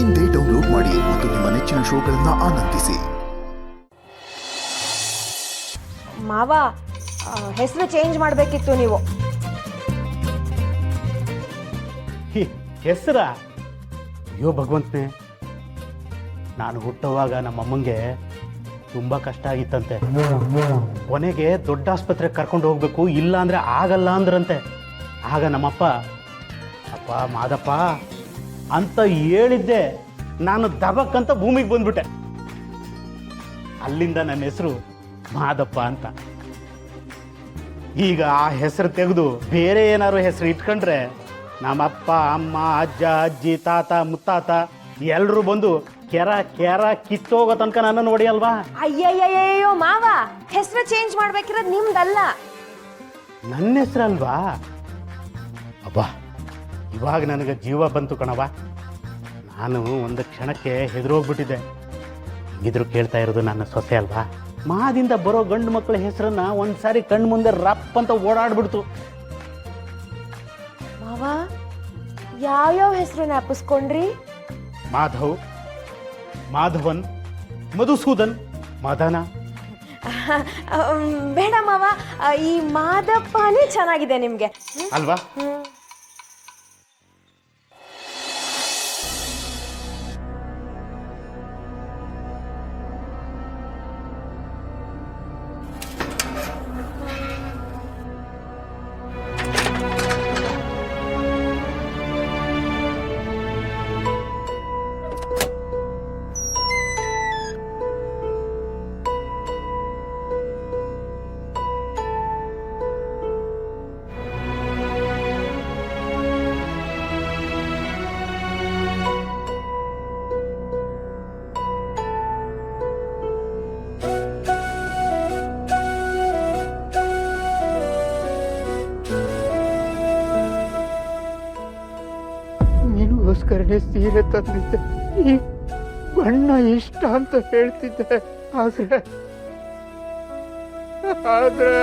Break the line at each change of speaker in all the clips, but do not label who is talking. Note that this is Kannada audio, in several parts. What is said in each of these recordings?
ಇಂದೇ ಡೌನ್ಲೋಡ್ ಮಾಡಿ ಮತ್ತು ನಿಮ್ಮ ನೆಚ್ಚಿನ ಶೋಗಳನ್ನು ಆನಂದಿಸಿ.
ಮಾವ, ಹೆಸರು ಚೇಂಜ್ ಮಾಡಬೇಕಿತ್ತು ನೀವು.
ಹೆಸರ? ಅಯ್ಯೋ ಭಗವಂತನೇ, ನಾನು ಹುಟ್ಟುವಾಗ ನಮ್ಮಮ್ಮಂಗೆ ತುಂಬ ಕಷ್ಟ ಆಗಿತ್ತಂತೆ. ಕೊನೆಗೆ ದೊಡ್ಡ ಆಸ್ಪತ್ರೆಗೆ ಕರ್ಕೊಂಡು ಹೋಗ್ಬೇಕು, ಇಲ್ಲ ಅಂದರೆ ಆಗಲ್ಲ ಅಂದ್ರಂತೆ. ಆಗ ನಮ್ಮಪ್ಪ, ಅಪ್ಪ ಮಾದಪ್ಪ ಅಂತ ಹೇಳಿದ್ದೆ, ನಾನು ದಬಕ್ಕಂತ ಭೂಮಿಗೆ ಬಂದ್ಬಿಟ್ಟೆ. ಅಲ್ಲಿಂದ ನನ್ನ ಹೆಸರು ಮಾದಪ್ಪ ಅಂತ. ಈಗ ಆ ಹೆಸರು ತೆಗೆದು ಬೇರೆ ಏನಾದ್ರು ಹೆಸರು ಇಟ್ಕೊಂಡ್ರೆ ನಮ್ಮಪ್ಪ ಅಮ್ಮ ಅಜ್ಜ ಅಜ್ಜಿ ತಾತ ಮುತ್ತಾತ ಎಲ್ಲರೂ ಬಂದು ಕೆರ ಕೆರ ಕಿತ್ತೋಗೋ ತನಕ ನನ್ನನ್ನು ಹೊಡಿಯಲ್ವಾ?
ಅಯ್ಯಯ್ಯಯ್ಯೋ ಮಾವ, ಹೆಸರು ಚೇಂಜ್ ಮಾಡ್ಬೇಕಿರೋದು ನಿಮ್ದಲ್ಲ,
ನನ್ನ ಹೆಸರಲ್ವಾ? ಅಬ್ಬಾ, ಇವಾಗ ನನಗೆ ಜೀವ ಬಂತು ಕಣವ. ನಾನು ಒಂದು ಕ್ಷಣಕ್ಕೆ ಹೆದರೋಗ್ಬಿಟ್ಟಿದ್ದೆ. ಇದ್ರು ಕೇಳ್ತಾ ಇರೋದು ನನ್ನ ಸೊಸೆ ಅಲ್ವಾ? ಮಾದಿಂದ ಬರೋ ಗಂಡು ಮಕ್ಕಳ ಹೆಸರನ್ನ ಒಂದ್ಸಾರಿ ಕಣ್ಣು ಮುಂದೆ ರಪ್ ಅಂತ ಓಡಾಡ್ಬಿಡ್ತು.
ಮಾವ, ಯಾವ್ಯಾವ ಹೆಸರು ಜ್ಞಾಪಿಸ್ಕೊಂಡ್ರಿ?
ಮಾಧವ್, ಮಾಧವನ್, ಮಧುಸೂದನ್, ಮದನ.
ಬೇಡ ಮಾವ, ಈ ಮಾದಪ್ಪನೇ ಚೆನ್ನಾಗಿದೆ ನಿಮ್ಗೆ
ಅಲ್ವಾ?
ನಿನಗೋಸ್ಕರನೇ ಸೀರೆ ತಂದಿದ್ದೆ. ಈ ಬಣ್ಣ ಇಷ್ಟ ಅಂತ ಹೇಳ್ತಿದ್ದೆ. ಆದ್ರೆ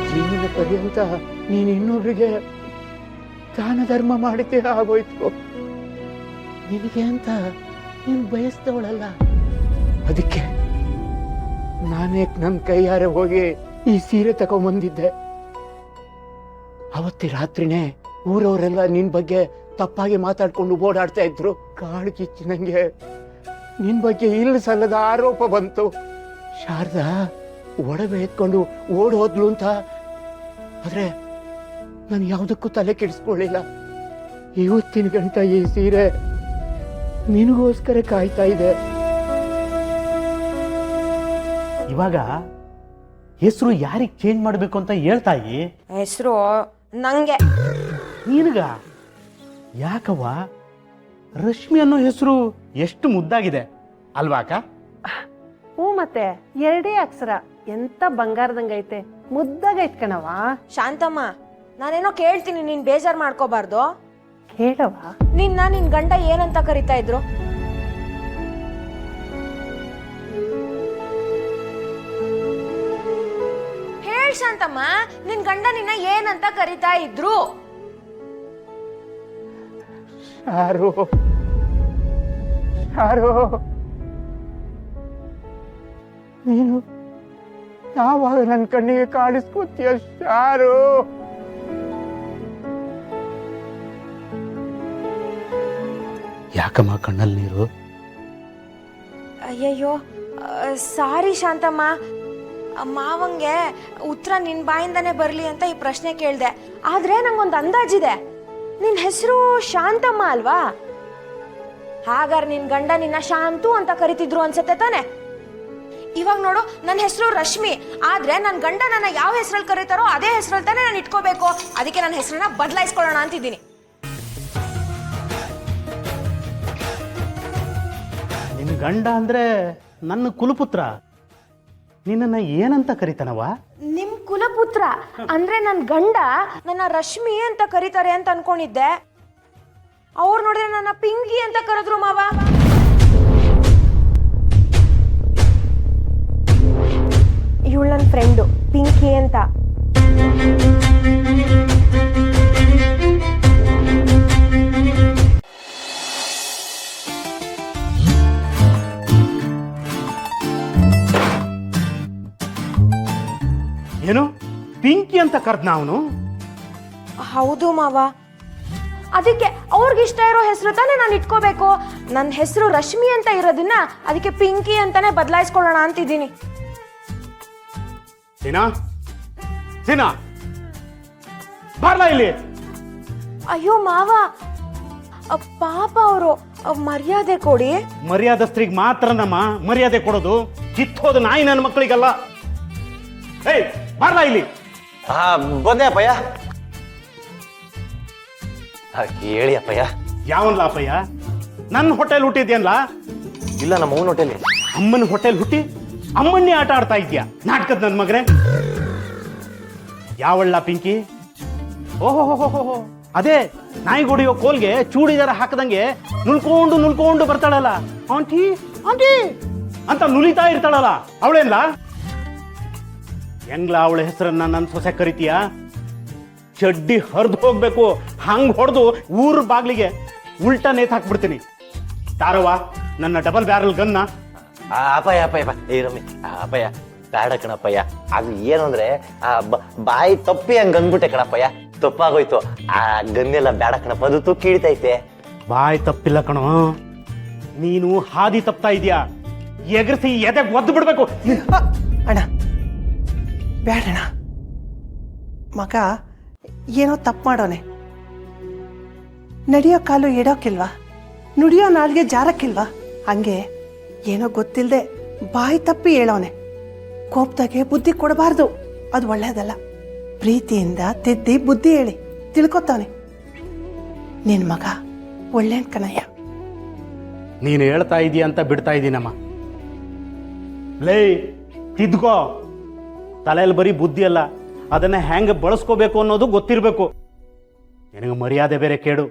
ಜೀವನ ಪರ್ಯಂತ ನೀನು ಇನ್ನೊಬ್ರಿಗೆ ದಾನ ಧರ್ಮ ಮಾಡಿದ್ದೇ ಆಗೋಯ್ತು. ನಿನಗೆ ಅಂತ ನೀನು ಬಯಸ್ತವಳಲ್ಲ, ಅದಕ್ಕೆ ನಾನೇ ನನ್ನ ಕೈಯಾರೆ ಹೋಗಿ ಈ ಸೀರೆ ತಗೊಂಬಂದಿದ್ದೆ. ಅವತ್ತಿ ರಾತ್ರಿನೇ ಊರವರೆಲ್ಲ ನಿನ್ ಬಗ್ಗೆ ತಪ್ಪಾಗಿ ಮಾತಾಡ್ಕೊಂಡು ಓಡಾಡ್ತಾ ಇದ್ರು. ಕಾಳು ಕಿಚ್ಚಿ ನಂಗೆ ನಿನ್ ಬಗ್ಗೆ ಇಲ್ಲ ಸಲ್ಲದ ಆರೋಪ ಬಂತು. ಶಾರದಾ ಒಡವೆ ಎತ್ಕೊಂಡು ಓಡ್ ಹೋದ್ಲು ಅಂತ. ಆದ್ರೆ ನಾನು ಯಾವುದಕ್ಕೂ ತಲೆ ಕೆಡಿಸ್ಕೊಳ್ಳಿಲ್ಲ. ಇವತ್ತಿನ ಗಂಟ ಈ ಸೀರೆ ನಿನಗೋಸ್ಕರ ಕಾಯ್ತಾ ಇದೆ.
ಇವಾಗ ಹೆಸರು ಯಾರಿಗೆ ಚೇಂಜ್ ಮಾಡಬೇಕು ಅಂತ ಹೇಳ್ತಾಯಿ?
ಹೆಸರು ನಂಗೆ.
ನೀನುಗ? ಯಾಕವ್ವ? ರಶ್ಮಿ ಅನ್ನೋ ಹೆಸರು ಎಷ್ಟು ಮುದ್ದಾಗಿದೆ ಅಲ್ವಾ ಅಕ್ಕ?
ಹ್ಞೂ, ಮತ್ತೆ ಎರಡೇ ಅಕ್ಷರ, ಎಂತ ಬಂಗಾರದಂಗೈತೆ, ಮುದ್ದಾಗೈತ್ ಕಣವ.
ಶಾಂತಮ್ಮ, ನಾನೇನೋ ಕೇಳ್ತೀನಿ, ನೀನ್ ಬೇಜಾರ್ ಮಾಡ್ಕೋಬಾರ್ದು.
ಕೇಳವ.
ನಿನ್ ಗಂಡ ಏನಂತ ಕರಿತಾ ಇದ್ರು? ಹೇಳ್ ಶಾಂತಮ್ಮ, ನಿನ್ ಗಂಡ ನಿನ್ನ ಏನಂತ ಕರಿತಾ ಇದ್ರು?
ಶಾರು, ಶಾರು, ನೀನು ಯಾವಾಗ ನನ್ನ ಕಣ್ಣಿಗೆ ಕಾಣಿಸ್ಕೊತೀಯ ಶಾರು?
ಯಾಕಮ್ಮ ಕಣ್ಣಲ್ಲಿ ನೀರು?
ಅಯ್ಯಯ್ಯೋ, ಸಾರಿ ಶಾಂತಮ್ಮ, ಮಾವಂಗೆ ಉತ್ತರ ನಿನ್ ಬಾಯಿಂದಾನೆ ಬರ್ಲಿ ಅಂತ ಈ ಪ್ರಶ್ನೆ ಕೇಳ್ದೆ. ಆದ್ರೆ ನಂಗೊಂದು ಅಂದಾಜಿದೆ, ನಿನ್ ಹೆಸರು ಶಾಂತಮ್ಮ ಅಲ್ವಾ? ಹಾಗಾದ್ರೆ ನಿನ್ ಗಂಡ ನಿನ್ನ ಶಾಂತು ಅಂತ ಕರಿತಿದ್ರು ಅನ್ಸತ್ತೆ ತಾನೆ? ಇವಾಗ ನೋಡು, ನನ್ನ ಹೆಸರು ರಶ್ಮಿ, ಆದ್ರೆ ನನ್ನ ಗಂಡ ನನ್ನ ಯಾವ ಹೆಸರಲ್ಲಿ ಕರೀತಾರೋ ಅದೇ ಹೆಸರಲ್ಲಿ ತಾನೆ ನಾನು ಇಟ್ಕೋಬೇಕು. ಅದಕ್ಕೆ ನನ್ನ ಹೆಸರನ್ನ ಬದಲಾಯಿಸ್ಕೊಳ್ಳೋಣ ಅಂತಿದ್ದೀನಿ.
ನಿನ್ ಗಂಡ ಅಂದ್ರೆ ನನ್ನ ಕುಲಪುತ್ರ, ನಿನ್ನನ್ನ ಏನಂತ ಕರಿತಾನವ?
ನಿಮ್ ಕುಲಪುತ್ರ ಅಂದ್ರೆ ನನ್ನ ಗಂಡ ನನ್ನ ರಶ್ಮಿ ಅಂತ ಕರೀತಾರೆ ಅಂತ ಅನ್ಕೊಂಡಿದ್ದೆ. ಅವ್ರು ನೋಡಿದ್ರೆ ನನ್ನ ಪಿಂಕಿ ಅಂತ ಕರೆದ್ರು ಮಾವ. ಇವಳು ನನ್ನ ಫ್ರೆಂಡು ಪಿಂಕಿ ಅಂತ.
ಏನು ಪಿಂಕಿ ಅಂತ ಕರ್ದ್ನ ಅವನು?
ಹೌದು ಮಾವ. ಅದಕ್ಕೆ ಅವ್ರಿಗಿಷ್ಟ ಇರೋ ಹೆಸರು ತಾನೇ ನಾನು ಇಟ್ಕೋಬೇಕು. ನನ್ನ ಹೆಸರು ರಶ್ಮಿ ಅಂತ ಇರೋದನ್ನ ಅದಕ್ಕೆ ಪಿಂಕಿ ಅಂತಾನೆ ಬದಲಾಯಿಸ್ಕೊಳ್ಳೋಣ ಅಂತಿದ್ದೀನಿ.
ಸೀನಾ, ಸೀನಾ ಬರ್ಲಾ ಇಲ್ಲಿ.
ಅಯ್ಯೋ ಮಾವ, ಪಾಪ ಅವರು, ಮರ್ಯಾದೆ ಕೊಡಿ.
ಮರ್ಯಾದಸ್ತ್ರಿಗೆ ಮಾತ್ರ ನಮ್ಮ ಮರ್ಯಾದೆ ಕೊಡೋದು, ಕಿತ್ತೋದು ನಾಯಿ ನನ್ನ ಮಕ್ಕಳಿಗಲ್ಲ. ಏಯ್ ಬರ್ಲಾ ಇಲ್ಲಿ.
ಬಂದೆ ಅಪ್ಪಯ್ಯ. ಹೇಳಿ ಅಪ್ಪಯ್ಯ.
ಯಾವನ್ಲ ಅಪ್ಪಯ್ಯ? ನನ್ನ ಹೋಟೆಲ್ ಹುಟ್ಟಿದ್ಯನ್ಲ?
ಇಲ್ಲ, ನಮ್ಮ ಅವ್ನ ಹೋಟೆಲ್.
ಅಮ್ಮನ ಹೋಟೆಲ್ ಹುಟ್ಟಿ ಅಮ್ಮನ್ನೇ ಆಟ ಆಡ್ತಾ ಇದ್ಯಾ ನಾಟಕದ ನನ್ನ ಮಗನೇ? ಯಾವಳ್ಳ ಪಿಂಕಿ? ಓಹೋ, ಅದೇ ನಾಯಿ ಹೊಡಿಯೋ ಕೋಲ್ಗೆ ಚೂಡಿದಾರ ಹಾಕದಂಗೆ ನುಲ್ಕೊಂಡು ನುಲ್ಕೊಂಡು ಬರ್ತಾಳಲ್ಲ, ಆಂಟಿ ಆಂಟಿ ಅಂತ ನುಲಿತಾ ಇರ್ತಾಳಲ್ಲ, ಅವಳೇನ್ಲ? ಹೆಂಗ್ಲ ಅವಳ ಹೆಸರನ್ನ ನನ್ನ ಸೊಸೆ ಕರಿತೀಯ? ಚಡ್ಡಿ ಹರಿದು ಹೋಗ್ಬೇಕು ಹಂಗ್ ಹೊಡೆದು ಊರ್ ಬಾಗ್ಲಿಗೆ ಉಲ್ಟಾ ನೇತ್ ಹಾಕ್ಬಿಡ್ತೀನಿ. ತಾರವ್ವ ನನ್ನ ಡಬಲ್ ಬ್ಯಾರಲ್ ಗನ್ನ.
ಅಪ್ಪಯ್ಯ ಏ ರಮ್ಮಿ, ಅಪ್ಪಯ್ಯ ಬೇಡ ಕಣಪ್ಪಯ್ಯ. ಅದು ಏನು ಅಂದ್ರೆ ಬಾಯಿ ತಪ್ಪಿ ಹಂಗ ಅಂದ್ಬಿಟ್ಟೆ ಕಣಪ್ಪಯ್ಯ, ತಪ್ಪಾಗೋಯ್ತು. ಆ ಗನ್ನೆಲ್ಲ ಬೇಡ ಕಣಪ್ಪ, ಅದು ತುಕ್ಕಿ ಹಿಡಿತೈತೆ.
ಬಾಯ್ ತಪ್ಪಿಲ್ಲ ಕಣೋ, ನೀನು ಹಾದಿ ತಪ್ತಾ ಇದೀಯಾ. ಎಗರ್ಸಿ ಎದೆಗೆ ಒದ್ದು ಬಿಡ್ಬೇಕು.
ಅಣ್ಣ ಬೇಡಣ್ಣ, ಮಗ ಏನೋ ತಪ್ಪು ಮಾಡೋನೆ. ನಡೆಯೋ ಕಾಲು ಎಡೋಕಿಲ್ವಾ, ನುಡಿಯೋ ನಾಲ್ಗೆ ಜಾರಕ್ಕಿಲ್ವಾ, ಹಂಗೆ ಏನೋ ಗೊತ್ತಿಲ್ಲದೆ ಬಾಯಿ ತಪ್ಪಿ ಹೇಳೋನೆ. ಕೋಪದಾಗೆ ಬುದ್ಧಿ ಕೊಡಬಾರ್ದು, ಅದು ಒಳ್ಳೇದಲ್ಲ. ಪ್ರೀತಿಯಿಂದ ತಿದ್ದಿ ಬುದ್ಧಿ ಹೇಳಿ ತಿಳ್ಕೊತಾನೆ. ನಿನ್ ಮಗ ಒಳ್ಳೆ ಕಣಯ್ಯ.
ನೀನು ಹೇಳ್ತಾ ಇದೀಯ ಅಂತ ಬಿಡ್ತಾ ಇದ್ದೀನಮ್ಮ. ಲೇ ತಿದ್ಕೋ, ತಲೆಯಲ್ಲಿ ಬರೀ ಬುದ್ಧಿ ಅಲ್ಲ, ಅದನ್ನ ಹೆಂಗ ಬಳಸ್ಕೋಬೇಕು ಅನ್ನೋದು ಗೊತ್ತಿರ್ಬೇಕು. ನಿನಗೆ ಮರ್ಯಾದೆ ಬೇರೆ ಕೇಡು.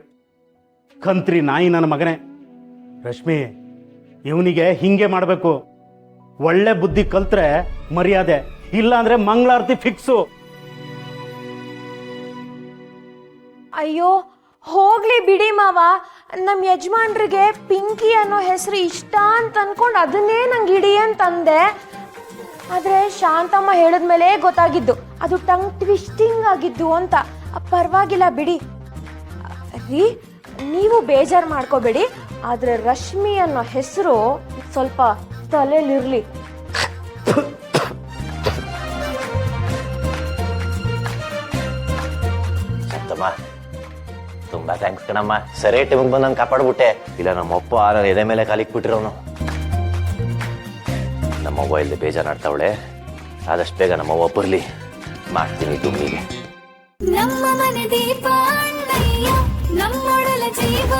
ಕಂತ್ರಿ ನಾಯಿ ನನ್ನ ಮಗನೇ. ರಶ್ಮಿ, ಇವನಿಗೆ ಹಿಂಗೆ ಮಾಡಬೇಕು. ಒಳ್ಳೆ ಬುದ್ಧಿ ಕಲ್ತ್ರೆ ಮರ್ಯಾದೆ, ಇಲ್ಲ ಅಂದ್ರೆ ಮಂಗಳಾರತಿ ಫಿಕ್ಸು.
ಅಯ್ಯೋ ಹೋಗ್ಲಿ ಬಿಡಿ ಮಾವ. ನಮ್ಮ ಯಜಮಾನ್ರಿಗೆ ಪಿಂಕಿ ಅನ್ನೋ ಹೆಸರು ಇಷ್ಟ ಅಂತ ಅನ್ಕೊಂಡು ಅದನ್ನೇ ನಂಗೆ ಇಡಿ ಅಂತಂದೆ. ಆದ್ರೆ ಶಾಂತಮ್ಮ ಹೇಳಿದ್ಮೇಲೆ ಗೊತ್ತಾಗಿದ್ದು ಅದು ಟಂಗ್ ಟ್ವಿಸ್ಟಿಂಗ್ ಆಗಿದ್ದು ಅಂತ. ಪರವಾಗಿಲ್ಲ ಬಿಡಿ ರೀ, ನೀವು ಬೇಜಾರು ಮಾಡ್ಕೋಬೇಡಿ. ಆದ್ರೆ ರಶ್ಮಿ ಅನ್ನೋ ಹೆಸರು ಸ್ವಲ್ಪ ತಲೆಲಿರ್ಲಿ.
ಶಾಂತಮ್ಮ, ತುಂಬಾ ಥ್ಯಾಂಕ್ಸ್ ಕಣಮ್ಮ. ಸರಿ ಟೈಮಿಗೆ ಬಂದು ನಾನು ಕಾಪಾಡ್ಬಿಟ್ಟೆ. ಇಲ್ಲ ನಮ್ಮ ಅಪ್ಪ ಎದೆ ಮೇಲೆ ಕಾಲಿಗೆ ಬಿಟ್ಟಿರೋನು. ನಮ್ಮವ್ವ ಇಲ್ಲಿ ಬೇಜಾರಾಡ್ತಾವಳೆ. ಆದಷ್ಟು ಬೇಗ ನಮ್ಮವ್ವ ಬರ್ಲಿ, ಮಾಡ್ತೀನಿ ದುಮ್ಮಿಗೆ.
ನಮ್ಮ ಮನೆ ದೀಪ ಅಣ್ಣಯ್ಯ, ನಮ್ಮೊಡಲ ಜೀವ